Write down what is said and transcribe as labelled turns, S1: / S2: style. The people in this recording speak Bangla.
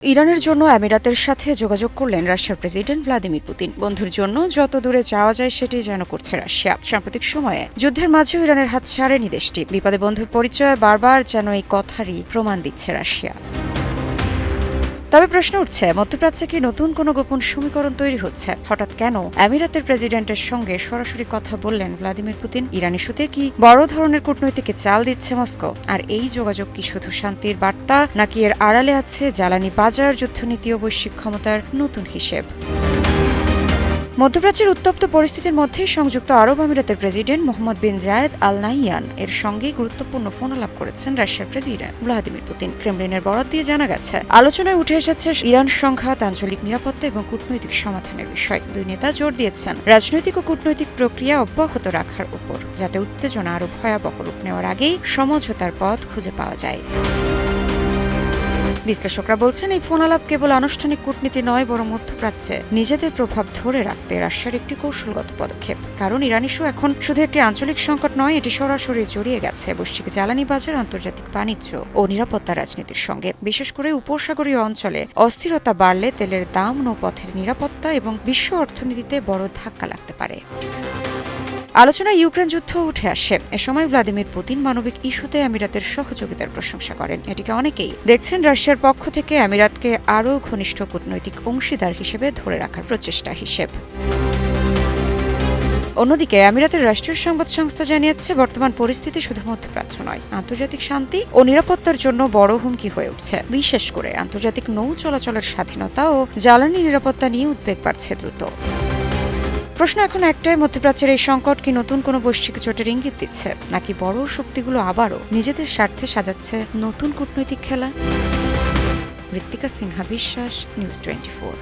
S1: ইরানের জন্য আমিরাতের সাথে যোগাযোগ করলেন রাশিয়ার প্রেসিডেন্ট ভ্লাদিমির পুতিন। বন্ধুর জন্য যত দূরে যাওয়া যায় সেটি যেন করছে রাশিয়া। সাম্প্রতিক সময়ে যুদ্ধের মাঝেও ইরানের হাত ছাড়েনি দেশটি। বিপদে বন্ধুর পরিচয় বারবার যেন এই কথারই প্রমাণ দিচ্ছে রাশিয়া। তবে প্রশ্ন উঠছে, মধ্যপ্রাচ্যে কি নতুন কোনো গোপন সমীকরণ তৈরি হচ্ছে? হঠাৎ কেন আমিরাতের প্রেসিডেন্টের সঙ্গে সরাসরি কথা বললেন ভ্লাদিমির পুতিন? ইরান ইস্যুতে কি বড় ধরনের কূটনৈতিক চাল দিচ্ছে মস্কো? আর এই যোগাযোগ কি শুধু শান্তির বার্তা, নাকি এর আড়ালে আছে জ্বালানি বাজার, যুদ্ধনীতি ও বৈশ্বিক ক্ষমতার নতুন হিসেব? মধ্যপ্রাচ্যের উত্তপ্ত পরিস্থিতির মধ্যে সংযুক্ত আরব আমিরাতের প্রেসিডেন্ট মোহাম্মদ বিন জায়েদ আল নাহিয়ান এর সঙ্গে গুরুত্বপূর্ণ ফোন আলাপ করেছেন রাশিয়ার প্রেসিডেন্ট ভ্লাদিমির পুতিন। ক্রেমলিনের বরাত দিয়ে জানা গেছে, আলোচনায় উঠে এসেছে ইরান সংঘাত, আঞ্চলিক নিরাপত্তা এবং কূটনৈতিক সমাধানের বিষয়। দুই নেতা জোর দিয়েছেন রাজনৈতিক ও কূটনৈতিক প্রক্রিয়া অব্যাহত রাখার উপর, যাতে উত্তেজনা আরো ভয়াবহ রূপ নেওয়ার আগেই সমঝোতার পথ খুঁজে পাওয়া যায়। বিশ্লেষকরা বলছেন, এই ফোন আলাপ কেবল আনুষ্ঠানিক কূটনীতি নয়, বরং মধ্যপ্রাচ্যে নিজেদের প্রভাব ধরে রাখতে রাশিয়ার একটি কৌশলগত পদক্ষেপ। কারণ ইরান ইস্যু এখন শুধু একটি আঞ্চলিক সংকট নয়, এটি সরাসরি জড়িয়ে গেছে বৈশ্বিক জ্বালানি বাজার, আন্তর্জাতিক বাণিজ্য ও নিরাপত্তা রাজনীতির সঙ্গে। বিশেষ করে উপসাগরীয় অঞ্চলে অস্থিরতা বাড়লে তেলের দাম, নৌপথের নিরাপত্তা এবং বিশ্ব অর্থনীতিতে বড় ধাক্কা লাগতে পারে। আলোচনায় ইউক্রেন যুদ্ধ উঠে আসে। এ সময় ভ্লাদিমির পুতিন মানবিক ইস্যুতে আমিরাতের সহযোগিতার প্রশংসা করেন। এটিকে অনেকেই দেখছেন রাশিয়ার পক্ষ থেকে আমিরাতকে আরও ঘনিষ্ঠ কূটনৈতিক অংশীদার হিসেবে ধরে রাখার প্রচেষ্টা হিসেব। অন্যদিকে আমিরাতের রাষ্ট্রীয় সংবাদ সংস্থা জানিয়েছে, বর্তমান পরিস্থিতি শুধু মধ্যপ্রাচ্য নয়, আন্তর্জাতিক শান্তি ও নিরাপত্তার জন্য বড় হুমকি হয়ে উঠছে। বিশেষ করে আন্তর্জাতিক নৌ চলাচলের স্বাধীনতা ও জ্বালানি নিরাপত্তা নিয়ে উদ্বেগ বাড়ছে দ্রুত। প্রশ্ন এখন একটাই, মধ্যপ্রাচ্যের এই সংকট কি নতুন কোনো বৈশ্বিক জোটের ইঙ্গিত দিচ্ছে, নাকি বড় শক্তিগুলো আবারও নিজেদের স্বার্থে সাজাচ্ছে নতুন কূটনৈতিক খেলা? ঋত্বিকা সিনহা বিশ্বাস, নিউজ 24।